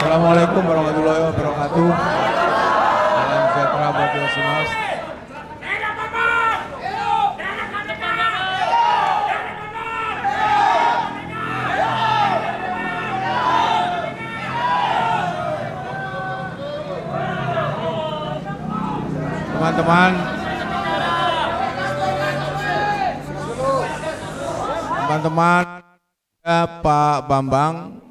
Assalamualaikum warahmatullahi wabarakatuh. Salam sejahtera buat kita semua. Teman-teman, Pak Bambang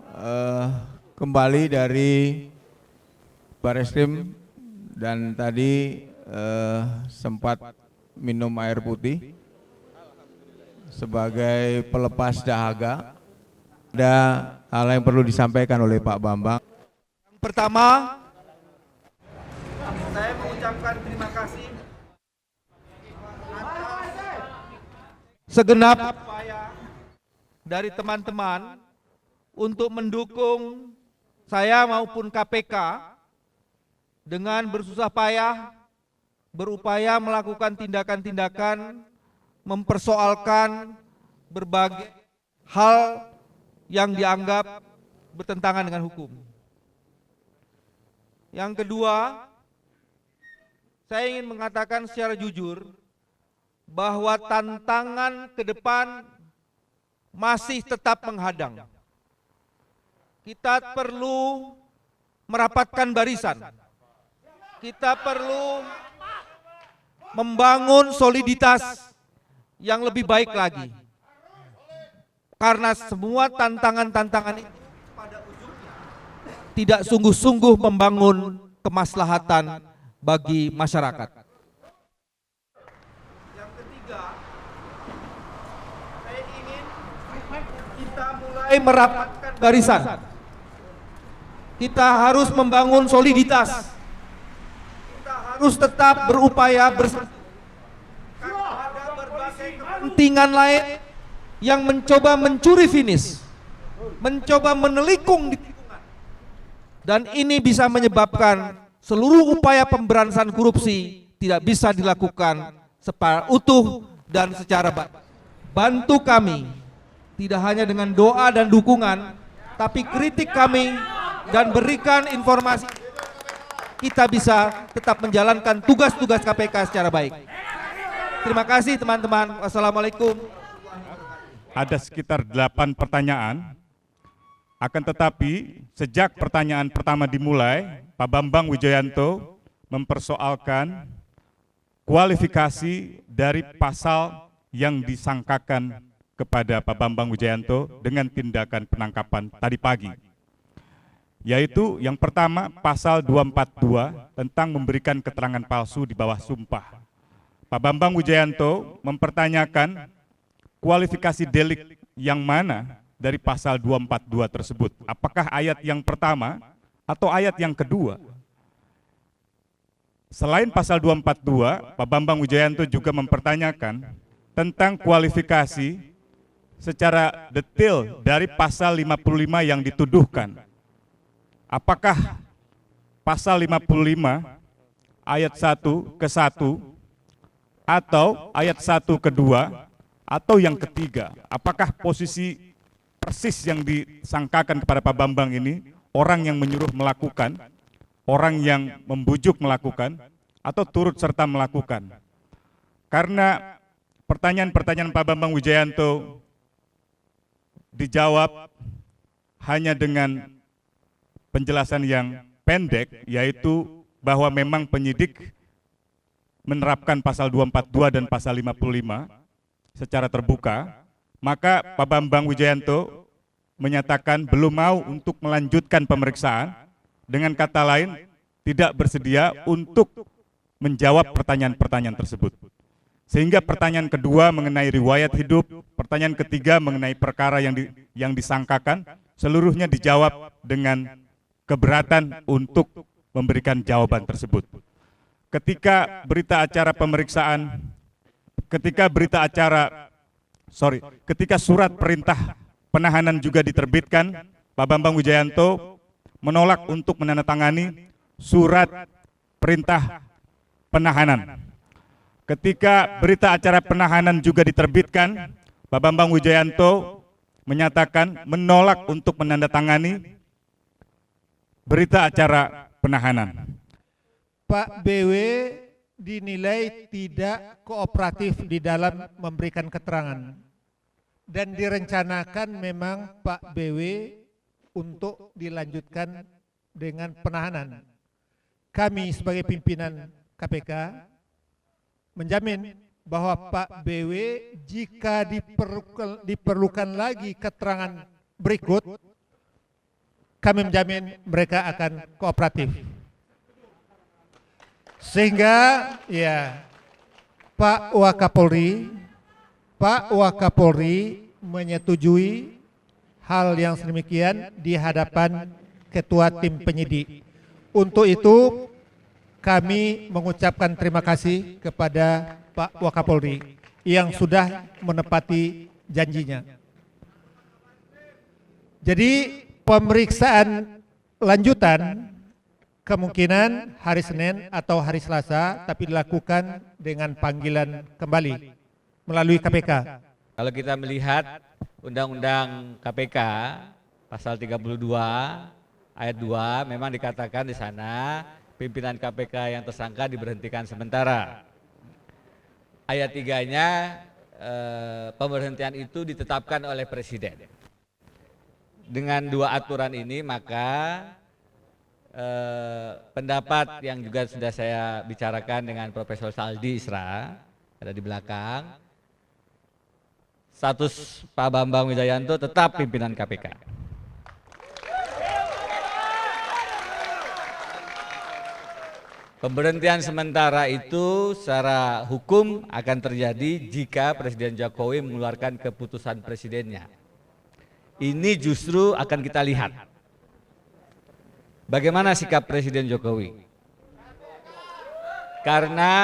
kembali dari Bareskrim dan tadi sempat minum air putih sebagai pelepas dahaga. Ada hal yang perlu disampaikan oleh Pak Bambang. Pertama, saya mengucapkan terima kasih atas segenap upaya dari teman-teman untuk mendukung saya maupun KPK dengan bersusah payah berupaya melakukan tindakan-tindakan mempersoalkan berbagai hal yang dianggap bertentangan dengan hukum. Yang kedua, saya ingin mengatakan secara jujur bahwa tantangan ke depan masih tetap menghadang. Kita perlu merapatkan barisan. Kita perlu membangun soliditas yang lebih baik lagi. Karena semua tantangan-tantangan itu pada ujungnya tidak sungguh-sungguh membangun kemaslahatan bagi masyarakat. Yang ketiga, saya ingin kita mulai merapatkan barisan. Kita harus membangun soliditas. Kita harus tetap berupaya bersatu. Karena ada berbagai kepentingan lain yang mencoba mencuri finish, mencoba menelikung di tikungan. Dan ini bisa menyebabkan seluruh upaya pemberantasan korupsi tidak bisa dilakukan secara utuh dan secara baik. Bantu kami, tidak hanya dengan doa dan dukungan, tapi kritik kami dan berikan informasi. Kita bisa tetap menjalankan tugas-tugas KPK secara baik. Terima kasih teman-teman. Wassalamualaikum. Ada sekitar 8 pertanyaan. Akan tetapi sejak pertanyaan pertama dimulai, Pak Bambang Wijoyanto mempersoalkan kualifikasi dari pasal yang disangkakan kepada Pak Bambang Wijoyanto dengan tindakan penangkapan tadi pagi. Yaitu yang pertama pasal 242 tentang memberikan keterangan palsu di bawah sumpah. Pak Bambang Wijoyanto mempertanyakan kualifikasi delik yang mana dari pasal 242 tersebut. Apakah ayat yang pertama atau ayat yang kedua? Selain pasal 242, Pak Bambang Wijoyanto juga mempertanyakan tentang kualifikasi secara detail dari pasal 55 yang dituduhkan. Apakah pasal 55 ayat 1 ke 1 atau ayat 1 ke 2 atau yang ketiga? Apakah posisi persis yang disangkakan kepada Pak Bambang ini orang yang menyuruh melakukan, orang yang membujuk melakukan, atau turut serta melakukan? Karena pertanyaan-pertanyaan Pak Bambang Wijoyanto dijawab hanya dengan penjelasan yang pendek, yaitu bahwa memang penyidik menerapkan pasal 242 dan pasal 55 secara terbuka, maka Pak Bambang Wijoyanto menyatakan belum mau untuk melanjutkan pemeriksaan, dengan kata lain tidak bersedia untuk menjawab pertanyaan-pertanyaan tersebut. Sehingga pertanyaan kedua mengenai riwayat hidup, pertanyaan ketiga mengenai perkara yang disangkakan, seluruhnya dijawab dengan keberatan untuk memberikan jawaban tersebut. Ketika berita acara pemeriksaan, ketika surat perintah penahanan juga diterbitkan, Pak Bambang Wijoyanto menolak untuk menandatangani surat perintah penahanan. Ketika berita acara penahanan juga diterbitkan, Pak Bambang Wijoyanto menyatakan menolak untuk menandatangani berita acara penahanan. Pak BW dinilai tidak kooperatif di dalam memberikan keterangan dan direncanakan memang Pak BW untuk dilanjutkan dengan penahanan. Kami sebagai pimpinan KPK menjamin bahwa Pak BW jika diperlukan lagi keterangan berikut, kami menjamin mereka akan kooperatif. Sehingga ya Pak Wakapolri menyetujui hal yang sedemikian di hadapan Ketua Tim Penyidik. Untuk itu kami mengucapkan terima kasih kepada Pak Wakapolri yang sudah menepati janjinya. Jadi pemeriksaan lanjutan kemungkinan hari Senin atau hari Selasa, tapi dilakukan dengan panggilan kembali melalui KPK. Kalau kita melihat Undang-Undang KPK pasal 32 ayat 2 memang dikatakan di sana pimpinan KPK yang tersangka diberhentikan sementara. Ayat 3-nya pemberhentian itu ditetapkan oleh Presiden. Dengan dua aturan ini maka pendapat yang juga sudah saya bicarakan dengan Profesor Saldi Isra ada di belakang, status Pak Bambang Wijayanto tetap pimpinan KPK. Pemberhentian sementara itu secara hukum akan terjadi jika Presiden Jokowi mengeluarkan keputusan presidennya. Ini justru akan kita lihat bagaimana sikap Presiden Jokowi. Karena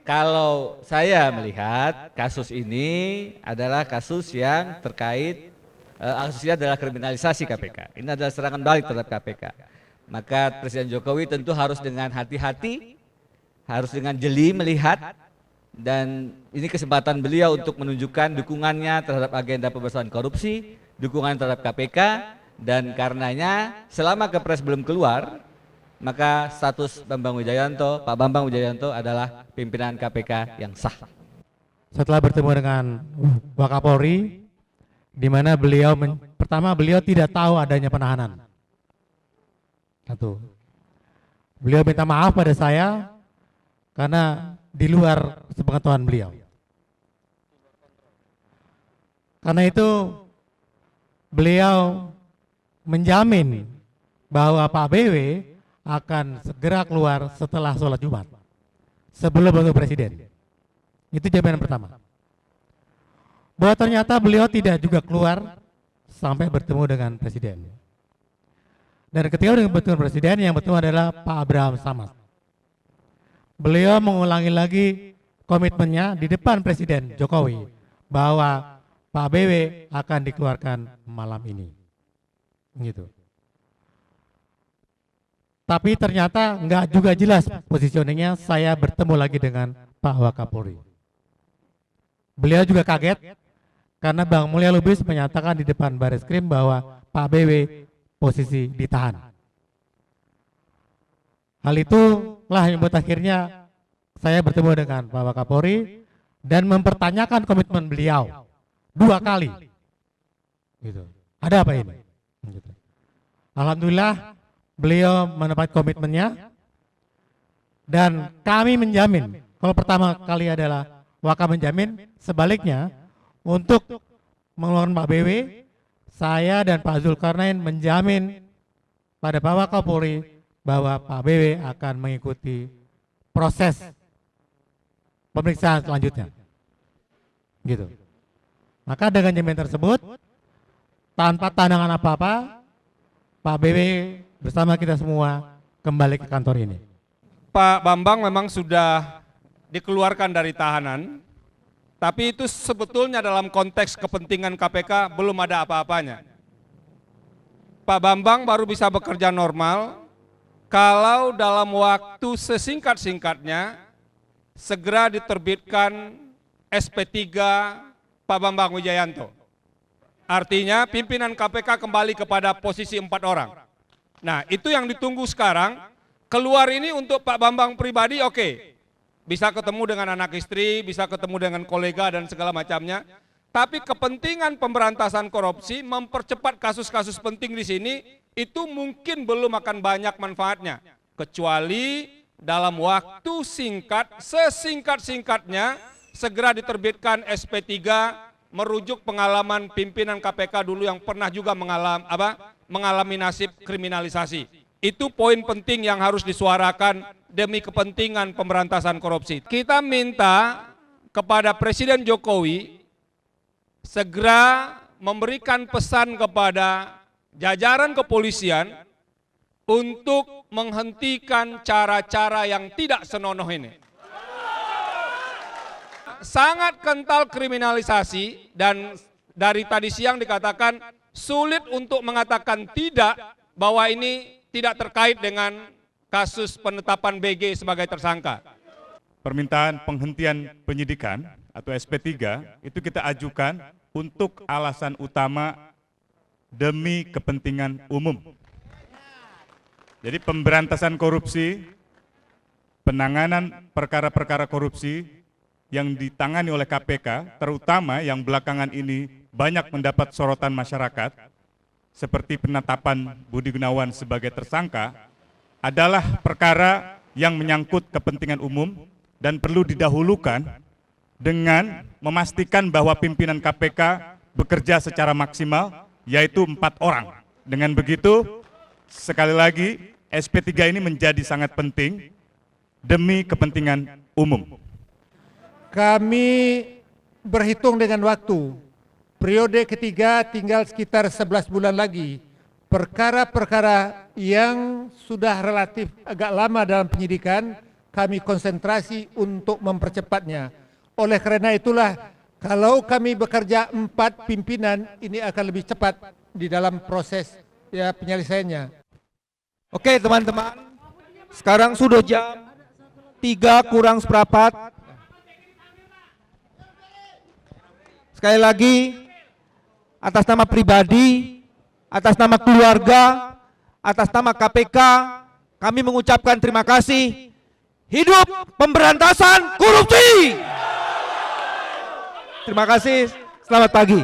kalau saya melihat kasus ini adalah kasus yang terkait, kasusnya adalah kriminalisasi KPK. Ini adalah serangan balik terhadap KPK. Maka Presiden Jokowi tentu harus dengan hati-hati, harus dengan jeli melihat, dan ini kesempatan beliau untuk menunjukkan dukungannya terhadap agenda pemberantasan korupsi, dukungan terhadap KPK, dan karenanya selama Kepres belum keluar, maka status Bambang Wijayanto, Pak Bambang Wijayanto adalah pimpinan KPK yang sah. Setelah bertemu dengan Wakapolri, di mana beliau pertama beliau tidak tahu adanya penahanan. Satu, beliau minta maaf pada saya karena di luar sepengetahuan beliau. Karena itu beliau menjamin bahwa Pak BW akan segera keluar setelah sholat Jumat, sebelum bertemu Presiden. Itu jaminan pertama. Bahwa ternyata beliau tidak juga keluar sampai bertemu dengan Presiden. Dan ketika bertemu Presiden, yang bertemu adalah Pak Abraham Samad. Beliau mengulangi lagi komitmennya di depan Presiden Jokowi bahwa Pak BW akan dikeluarkan malam ini. Gitu. Tapi ternyata enggak juga jelas positioningnya. Saya bertemu lagi dengan Pak Wakapolri. Beliau juga kaget karena Bang Mulya Lubis menyatakan di depan Bareskrim bahwa Pak BW posisi ditahan. Hal itulah yang membuat akhirnya saya bertemu dengan Pak Wakapolri dan mempertanyakan komitmen beliau 2 kali. Gitu. Ada apa ini? Gitu. Alhamdulillah beliau menepati komitmennya dan kami menjamin, kalau pertama kali adalah Waka menjamin, sebaliknya untuk mengeluarkan Pak BW, saya dan Pak Zulkarnain menjamin pada Pak Wakapolri bahwa Pak BW akan mengikuti proses pemeriksaan selanjutnya. Gitu. Maka dengan jaminan tersebut, tanpa tandangan apa-apa, Pak BW bersama kita semua kembali ke kantor ini. Pak Bambang memang sudah dikeluarkan dari tahanan, tapi itu sebetulnya dalam konteks kepentingan KPK belum ada apa-apanya. Pak Bambang baru bisa bekerja normal kalau dalam waktu sesingkat-singkatnya segera diterbitkan SP3 Pak Bambang Wijayanto. Artinya pimpinan KPK kembali kepada posisi 4 orang. Nah, itu yang ditunggu sekarang. Keluar ini untuk Pak Bambang pribadi oke. Bisa ketemu dengan anak istri, bisa ketemu dengan kolega dan segala macamnya. Tapi kepentingan pemberantasan korupsi, mempercepat kasus-kasus penting di sini, itu mungkin belum akan banyak manfaatnya. Kecuali dalam waktu singkat, sesingkat-singkatnya, segera diterbitkan SP3 merujuk pengalaman pimpinan KPK dulu yang pernah juga mengalami nasib kriminalisasi. Itu poin penting yang harus disuarakan demi kepentingan pemberantasan korupsi. Kita minta kepada Presiden Jokowi segera memberikan pesan kepada jajaran kepolisian untuk menghentikan cara-cara yang tidak senonoh ini. Sangat kental kriminalisasi dan dari tadi siang dikatakan sulit untuk mengatakan tidak bahwa ini tidak terkait dengan kasus penetapan BG sebagai tersangka. Permintaan penghentian penyidikan atau SP3 itu kita ajukan untuk alasan utama demi kepentingan umum. Jadi pemberantasan korupsi, penanganan perkara-perkara korupsi yang ditangani oleh KPK, terutama yang belakangan ini banyak mendapat sorotan masyarakat, seperti penetapan Budi Gunawan sebagai tersangka, adalah perkara yang menyangkut kepentingan umum dan perlu didahulukan dengan memastikan bahwa pimpinan KPK bekerja secara maksimal, yaitu 4 orang. Dengan begitu, sekali lagi, SP3 ini menjadi sangat penting demi kepentingan umum. Kami berhitung dengan waktu. Periode ketiga tinggal sekitar 11 bulan lagi. Perkara-perkara yang sudah relatif agak lama dalam penyidikan, kami konsentrasi untuk mempercepatnya. Oleh karena itulah, kalau kami bekerja 4 pimpinan, ini akan lebih cepat di dalam proses penyelesaiannya. Oke teman-teman, sekarang sudah jam 3 kurang seperempat. Sekali lagi, atas nama pribadi, atas nama keluarga, atas nama KPK, kami mengucapkan terima kasih. Hidup pemberantasan korupsi! Terima kasih, selamat pagi.